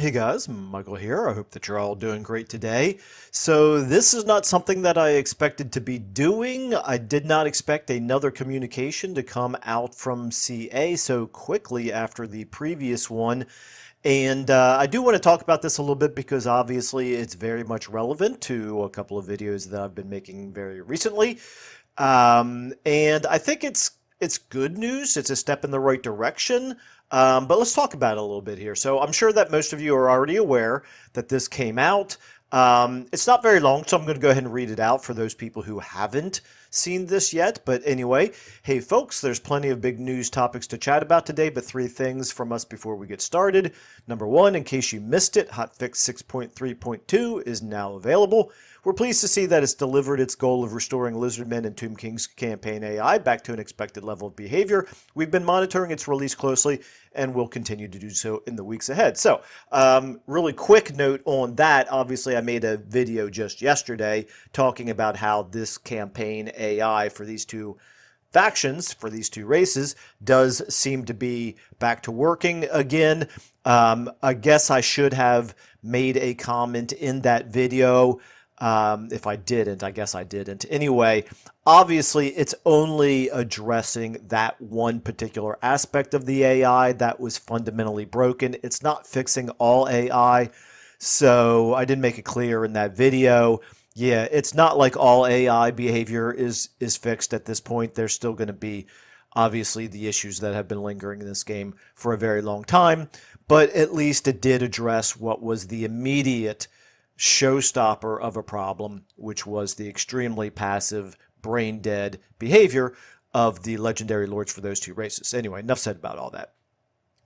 Hey guys, Michael here. I hope that you're all doing great today. So this is not something that I expected to be doing. I did not expect another communication to come out from CA so quickly after the previous one. And I do want to talk about this a little bit because obviously it's very much relevant to a couple of videos that I've been making very recently. And I think it's good news. It's a step in the right direction. But let's talk about it a little bit here. So I'm sure that most of you are already aware that this came out. It's not very long, so I'm going to go ahead and read it out for those people who haven't seen this yet. But anyway, hey folks, there's plenty of big news topics to chat about today, but three things from us before we get started. Number one, in case you missed it, Hotfix 6.3.2 is now available. We're pleased to see that it's delivered its goal of restoring Lizardmen and Tomb King's campaign AI back to an expected level of behavior. We've been monitoring its release closely and will continue to do so in the weeks ahead. So, really quick note on that. Obviously, I made a video just yesterday talking about how this campaign AI for these two factions, for these two races, does seem to be back to working again. I guess I should have made a comment in that video. If I didn't, I guess I didn't. Anyway, obviously, it's only addressing that one particular aspect of the AI that was fundamentally broken. It's not fixing all AI. So I did make it clear in that video. Yeah, it's not like all AI behavior is fixed at this point. There's still going to be, obviously, the issues that have been lingering in this game for a very long time. But at least it did address what was the immediate showstopper of a problem, which was the extremely passive, brain-dead behavior of the legendary lords for those two races. Anyway, enough said about all that.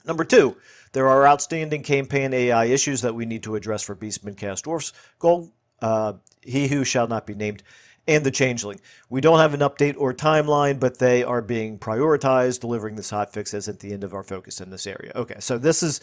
Number two, there are outstanding campaign AI issues that we need to address for Beastman Cast Dwarfs, Gold, He Who Shall Not Be Named, and the Changeling. We don't have an update or timeline, but they are being prioritized. Delivering this hotfix is at the end of our focus in this area. Okay, so this is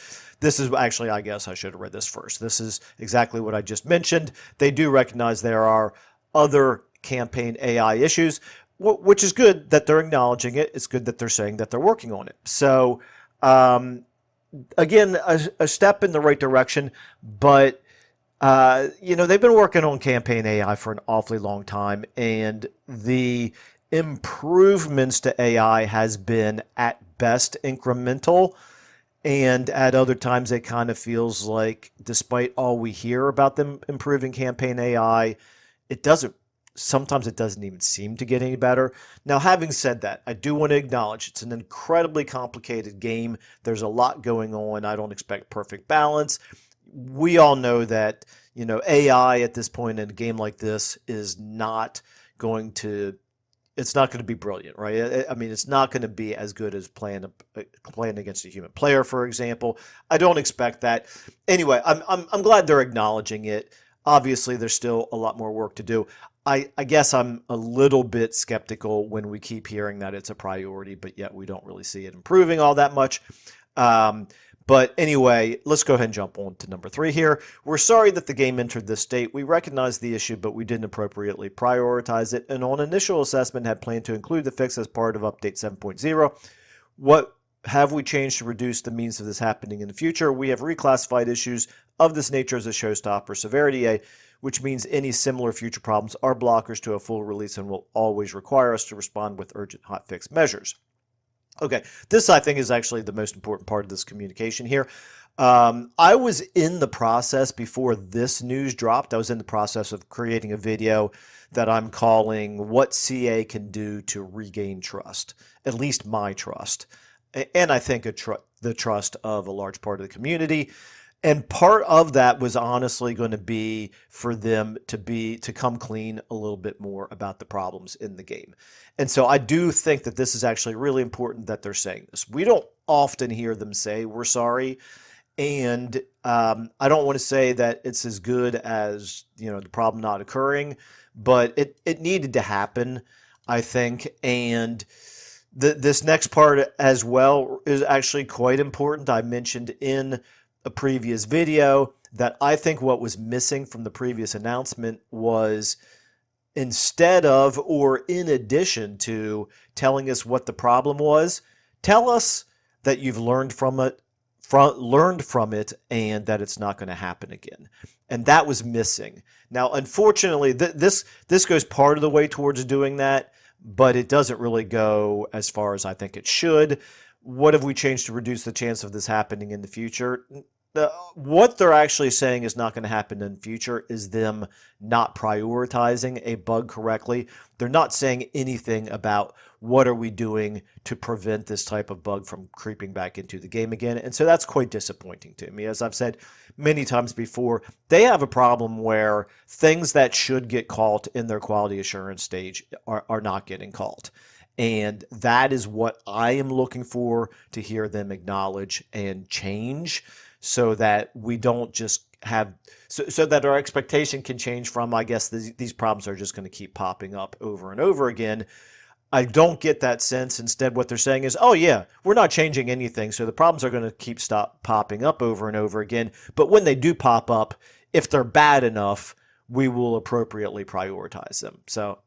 actually, I guess I should have read this first. This is exactly what I just mentioned. They do recognize there are other campaign AI issues, which is good that they're acknowledging it. It's good that they're saying that they're working on it. So, again, a step in the right direction, but they've been working on campaign AI for an awfully long time, and the improvements to AI has been at best incremental, and at other times it kind of feels like, despite all we hear about them improving campaign AI, sometimes it doesn't even seem to get any better. Now, having said that, I do want to acknowledge it's an incredibly complicated game. There's a lot going on. I don't expect perfect balance. We all know that, AI at this point in a game like this is not going to be brilliant, right? I mean, it's not going to be as good as playing against a human player, for example. I don't expect that. Anyway, I'm glad they're acknowledging it. Obviously, there's still a lot more work to do. I guess I'm a little bit skeptical when we keep hearing that it's a priority, but yet we don't really see it improving all that much. But anyway, let's go ahead and jump on to number three here. We're sorry that the game entered this state. We recognize the issue, but we didn't appropriately prioritize it, and on initial assessment had planned to include the fix as part of Update 7.0. What have we changed to reduce the means of this happening in the future? We have reclassified issues of this nature as a showstopper severity A, which means any similar future problems are blockers to a full release and will always require us to respond with urgent hotfix measures. Okay, this I think is actually the most important part of this communication here. I was in the process before this news dropped. I was in the process of creating a video that I'm calling What CA Can Do to Regain Trust, at least my trust, and I think the trust of a large part of the community. And part of that was honestly going to be for them to come clean a little bit more about the problems in the game. And so I do think that this is actually really important that they're saying this. We don't often hear them say we're sorry. And I don't want to say that it's as good as, the problem not occurring, but it needed to happen, I think. And this next part as well is actually quite important. I mentioned in a previous video that I think what was missing from the previous announcement was, instead of or in addition to telling us what the problem was, tell us that you've learned from learned from it and that it's not going to happen again. And that was missing. Now, unfortunately, this goes part of the way towards doing that, but it doesn't really go as far as I think it should. What have we changed to reduce the chance of this happening in the future? What they're actually saying is not going to happen in the future is them not prioritizing a bug correctly. They're not saying anything about what are we doing to prevent this type of bug from creeping back into the game again. And so that's quite disappointing to me. As I've said many times before, they have a problem where things that should get caught in their quality assurance stage are not getting caught. And that is what I am looking for to hear them acknowledge and change, so that we don't just have, so that our expectation can change from, I guess, these problems are just going to keep popping up over and over again. I don't get that sense. Instead, what they're saying is, oh yeah, we're not changing anything, so the problems are going to keep popping up over and over again. But when they do pop up, if they're bad enough, we will appropriately prioritize them. So,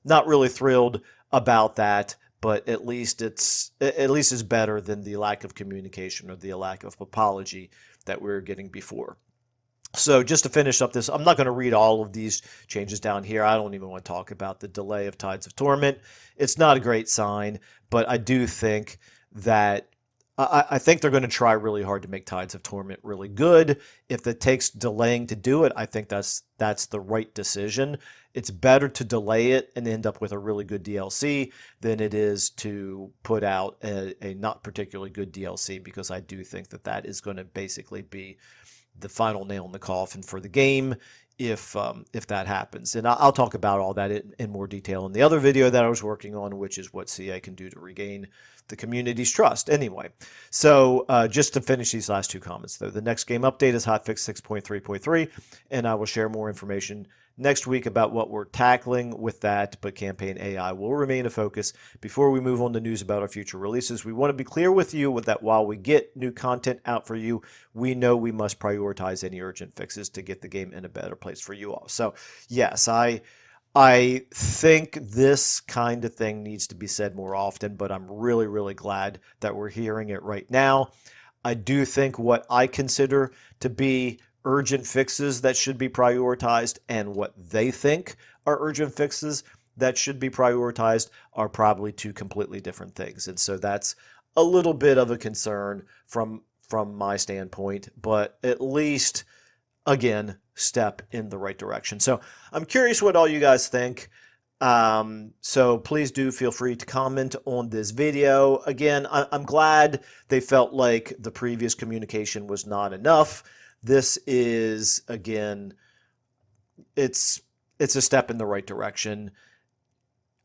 not really thrilled about that. But at least it's better than the lack of communication or the lack of apology that we were getting before. So just to finish up this, I'm not going to read all of these changes down here. I don't even want to talk about the delay of Tides of Torment. It's not a great sign, but I do think that I think they're going to try really hard to make Tides of Torment really good. If it takes delaying to do it, I think that's the right decision. It's better to delay it and end up with a really good DLC than it is to put out a not particularly good DLC, because I do think that is going to basically be the final nail in the coffin for the game if that happens. And I'll talk about all that in more detail in the other video that I was working on, which is what CA can do to regain the community's trust. Anyway, so just to finish these last two comments, though, the next game update is Hotfix 6.3.3, and I will share more information next week about what we're tackling with that, but campaign AI will remain a focus. Before we move on to news about our future releases, we want to be clear with you that while we get new content out for you, we know we must prioritize any urgent fixes to get the game in a better place for you all. So yes, I think this kind of thing needs to be said more often, but I'm really, really glad that we're hearing it right now. I do think what I consider to be urgent fixes that should be prioritized and what they think are urgent fixes that should be prioritized are probably two completely different things. And so that's a little bit of a concern from my standpoint, but at least, again, step in the right direction. So I'm curious what all you guys think. So please do feel free to comment on this video. Again, I'm glad they felt like the previous communication was not enough. This is, again, it's a step in the right direction.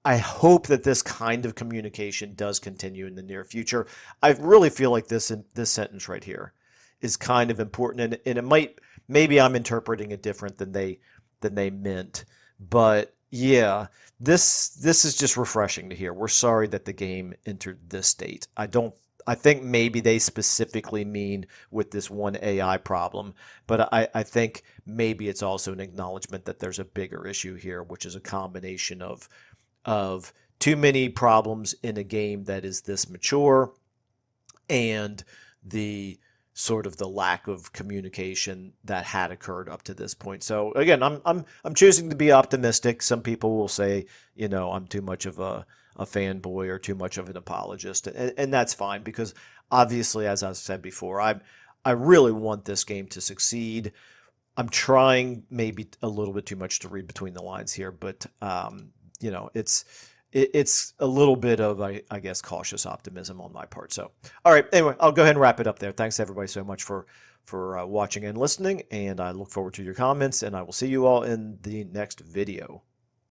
I hope that this kind of communication does continue in the near future. I really feel like this sentence right here is kind of important, and it maybe I'm interpreting it different than they meant, but yeah, this is just refreshing to hear. We're sorry that the game entered this state. I think maybe they specifically mean with this one AI problem, but I think maybe it's also an acknowledgement that there's a bigger issue here, which is a combination of too many problems in a game that is this mature and the sort of the lack of communication that had occurred up to this point. So again, I'm choosing to be optimistic. Some people will say, I'm too much of a fanboy or too much of an apologist, and that's fine, because obviously, as I've said before, I really want this game to succeed. I'm trying maybe a little bit too much to read between the lines here, but it's a little bit of, I guess, cautious optimism on my part. So, all right, anyway, I'll go ahead and wrap it up there. Thanks everybody so much for watching and listening, and I look forward to your comments, and I will see you all in the next video.